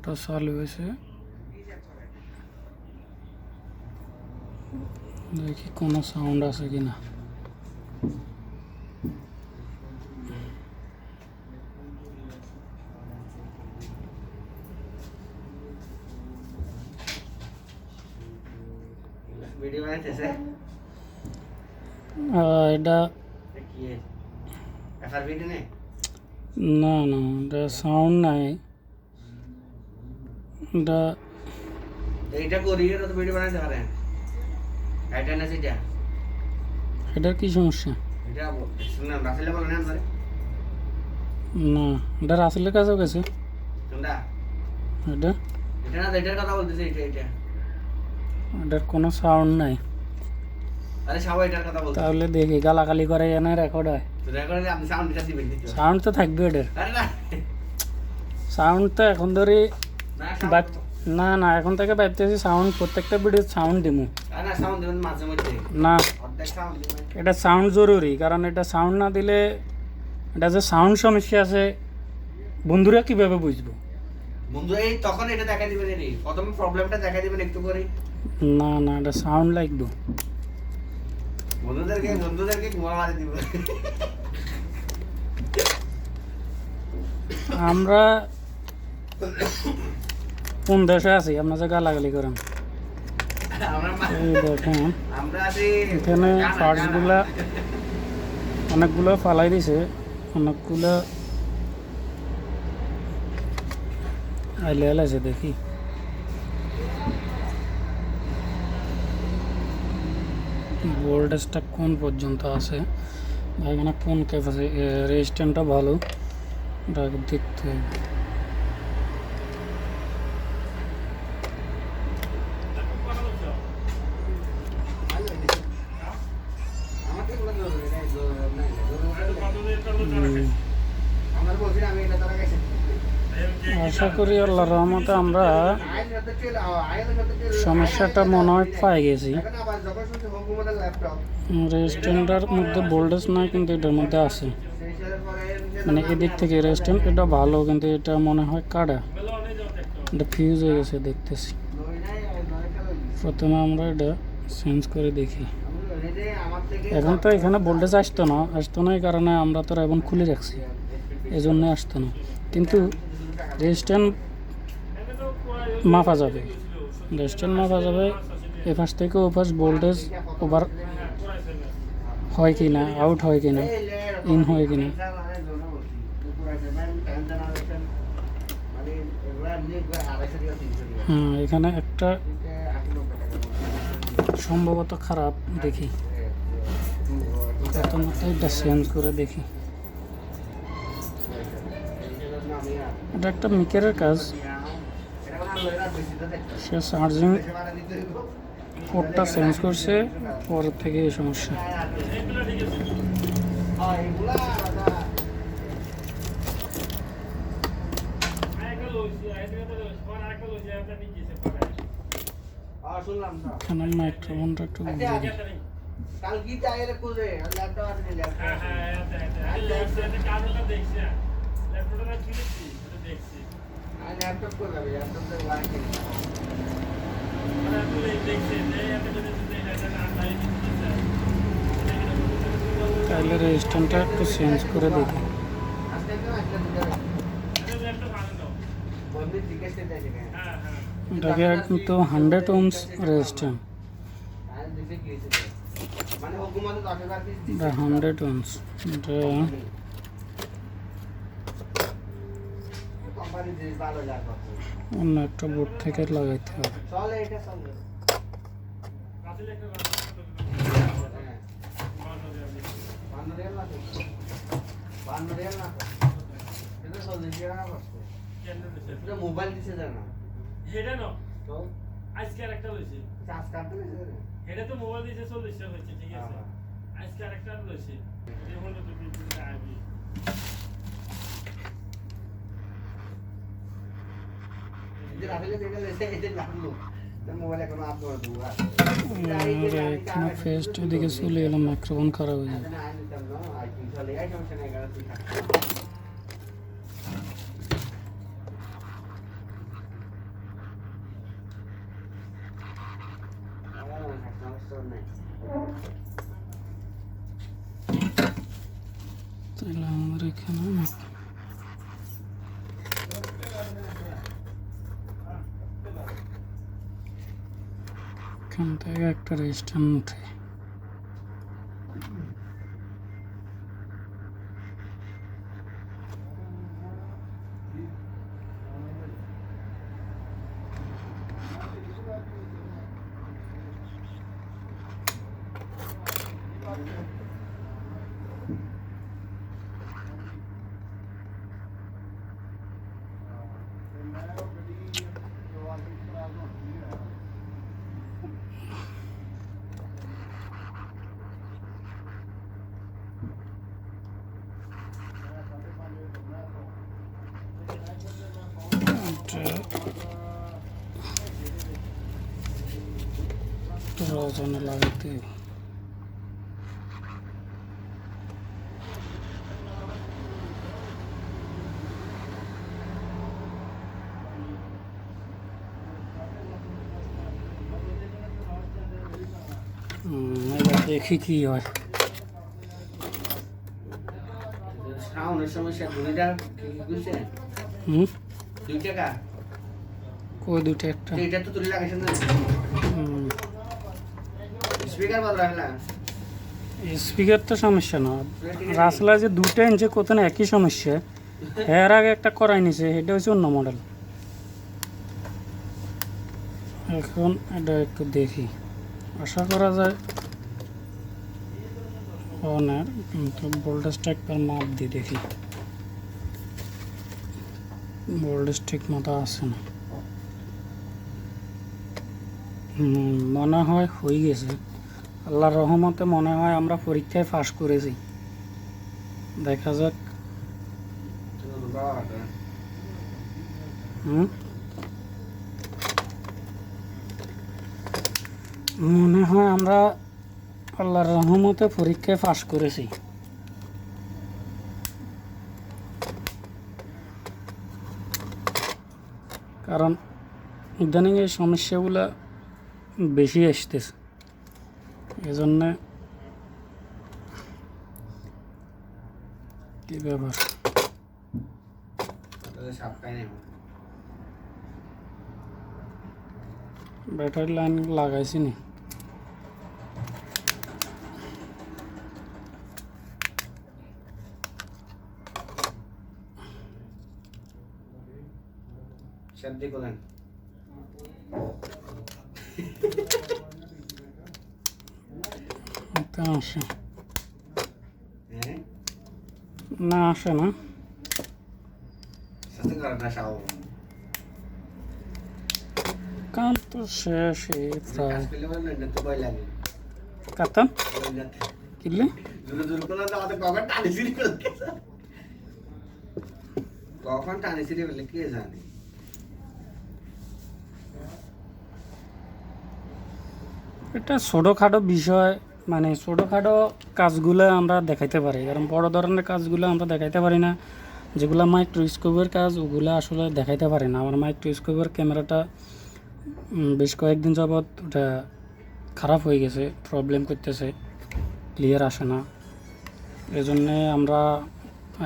সাউন্ডটা চালু হয়েছে, দেখি কোনো সাউন্ড আছে কিনা। এটা না না, এটা সাউন্ড নাই, এটা এইটা করি এটা তো ভিডিও বানাইতে পারে। এটা না সেটা, এটার কি সমস্যা? এটা শুনলাম রাসেলে বলে না আমারে। না, এটা রাসেলের কাছেও গেছে। শুনদা এটা এটা না, এটার কথা বলতেছে। এটা এটার কোনো সাউন্ড নাই। আরে সবাই এটার কথা বলতে। তাহলে দেখি গালাগালি করে এনে রেকর্ড হয়। তো রেকর্ড হলে আপনি সাউন্ড দিতে দিবেন। সাউন্ড তো থাকবে এটার। আরে না, সাউন্ড তো এখন ধরে না না না, এখন থেকে ভাবতেছি সাউন্ড প্রত্যেকটা ভিডিও সাউন্ড দিমু। না সাউন্ড দিবেন মাঝে মধ্যে। না, অর্ধেক সাউন্ড দিবেন। এটা সাউন্ড জরুরি, কারণ এটা সাউন্ড না দিলে এটা যে সাউন্ড সমস্যা আছে বন্ধুরা কিভাবে বুঝবো? বন্ধু এই তখন এটা দেখা দিবেন। এই প্রথম প্রবলেমটা দেখা দিবেন একটু করে। না না, এটা সাউন্ড লাগবে। বন্ধুদেরকে ঘুমা মারি দিব। আমরা কোন দেশে আছি আপনার যে গালাগালি করেন? এই দেখেন এখানে পার্টসগুলা অনেকগুলো ফালাই দিছে, অনেকগুলো আইলে আছে। দেখি ভোল্টেজটা কোন পর্যন্ত আছে, এখানে কোন ক্যাপাসিটি, রেজিস্ট্যান্সটা ভালো, এটা দেখতে হবে। আশা করি আল্লাহর রহমতে আমরা সমস্যাটা মনে হয় পাই গেছি। রেজিস্ট্যান্টের মধ্যে ভোল্টেজ নাই, কিন্তু এটার মধ্যে আছে, মানে এদিক থেকে রেজিস্ট্যান্ট এটা ভালো, কিন্তু এটা মনে হয় কাটা, এটা ফিউজ হয়ে গেছে দেখতেছি। প্রথমে আমরা এটা চেঞ্জ করে দেখি। এখন তো এখানে ভোল্টেজ আসতো না, এই কারণে আমরা তো এখন খুলে রাখছি, এই জন্যই আসতো না। কিন্তু রেজিস্ট্যান্ট মাপা যাবে, এ পাশ থেকে ও পাশ ভোল্টেজ ওভার হয় কি না, আউট হয় কি না, ইন হয় কি না। হ্যাঁ, এখানে একটা সম্ভবত খারাপ, দেখি প্রথমত এটা চেঞ্জ করে দেখি। এটা একটা মিকেরের কাজ, সে চার্জিং পোর্টটা চেঞ্জ করছে, পরের থেকে এই সমস্যা। এখানে মাইক্রোফোনটা একটু বুঝে দিই। তাহলে রেজিস্ট্যান্সটা একটু চেঞ্জ করে দেখি। এটাকে কিন্তু 100 ohms রেজিস্ট্যান্স, 100 ohms। এটা অন্য একটা বোর্ড থেকে লাগাইতে হবে। মোবাইল দিছে জানা এটা না তো আজকে আরেকটা লইছে, চার্জ কাটতে লইছে এটা তো মোবাইল দিছে 40 টাকা হচ্ছে, ঠিক আছে। আজকে আরেকটা লইছে, এই হলো তো বিলটা আইবি। যে রাফেলে দেখে লইছে এটা লাগলো, তার মোবাইল এখন আপ করে দেবো। এখানে ফেস্ট এদিকে চলে এলাম, মাইক্রোফোন খারাপ হয়ে যাবে। নাই তাহলে আমার এখানে এখান থেকে একটা রেজিস্ট্যান্ট উঠে রজনে লাগাতে এবার দেখি কি হয়। সাউন্ডের সমস্যা দুইটা কি বুঝছে হুম 2 টাকা কই দুটো একটা এইটা তো তুলে লাগাইছেন না স্পিকার বদলা স্পিকার তো সমস্যা না রাসলা যে দুটো ইঞ্চি কত না একই সমস্যা এর আগে একটা করাই নিছে এটা হচ্ছে অন্য মডেল। এখন এটা একটু দেখি আশা করা যায় অনার কিন্তু ভোল্টেজটা একবার মাপ দিয়ে দেখি ভোল্টেজ ঠিক মতো আসে না। মনে হয় হয়ে গেছে আল্লাহর রহমতে মনে হয় আমরা পরীক্ষায় পাস করেছি দেখা যাক। মনে হয় আমরা আল্লাহর রহমতে পরীক্ষায় পাস করেছি। কারণ ইদানিং এই সমস্যাগুলো বেশি আসতেছে এজন্য কি ব্যাপার ব্যাটারি লাইন লাগাইছি নি শব্দে কোলান আসে হ্যাঁ না আসে না সাথে করনা শাও কাম তো শেষ প্রায় কাজগুলো বলেন না তো ভয় লাগে কাতাম কিনলে দূরে দূরে কোলান তো আমাদের কখন টানিছিলি কখন টানিছিলি বলে কে জানে। এটা ছোটোখাটো বিষয় মানে ছোটোখাটো কাজগুলো আমরা দেখাইতে পারি কারণ বড় ধরনের কাজগুলো আমরা দেখাইতে পারি না যেগুলো মাইক্রোস্কোপের কাজ ওগুলো আসলে দেখাইতে পারি না। আমার মাইক্রোস্কোপের ক্যামেরাটা বেশ কয়েকদিন যাবৎ ওটা খারাপ হয়ে গেছে প্রবলেম করতেছে ক্লিয়ার আসে না এজন্যে আমরা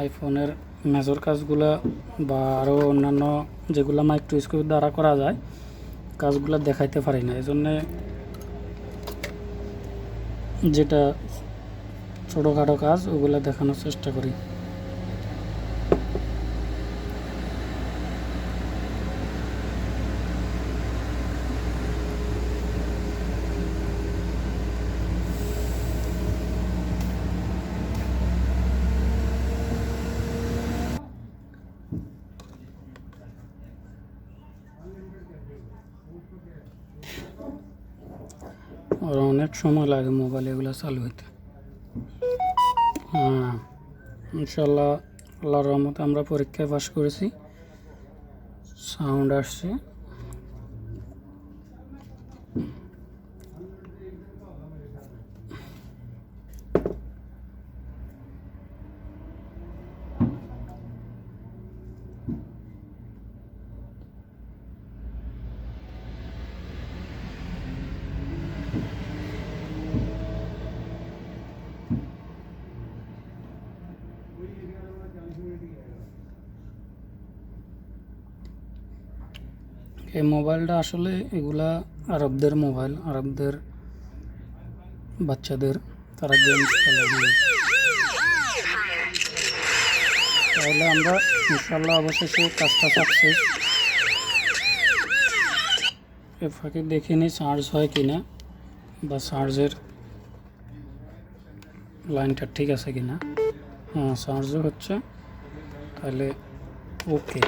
আইফোনের মেজর কাজগুলো বা আরও অন্যান্য যেগুলো মাইক্রোস্কোপ দ্বারা করা যায় কাজগুলো দেখাইতে পারি না এজন্যে যেটা ছোটোখাটো কাজ ওগুলো দেখানোর চেষ্টা করি। আর অনেক সময় লাগে মোবাইল এগুলো চালু হইতে। হ্যাঁ ইনশাল্লাহ আল্লাহর রহমতে আমরা পরীক্ষায় পাস করেছি সাউন্ড আসছে। এই মোবাইলটা আসলে এগুলা আরবদের মোবাইল, আরবদের বাচ্চাদের, তারা গেমস খেলে। তাহলে আমরা ইনশাল্লাহ অবশেষে কাজটা সাকসেস। এ ফাঁকে দেখে নিই চার্জ হয় কিনা, বা চার্জের লাইনটা ঠিক আছে কিনা। হ্যাঁ, চার্জও হচ্ছে, তাহলে ওকে।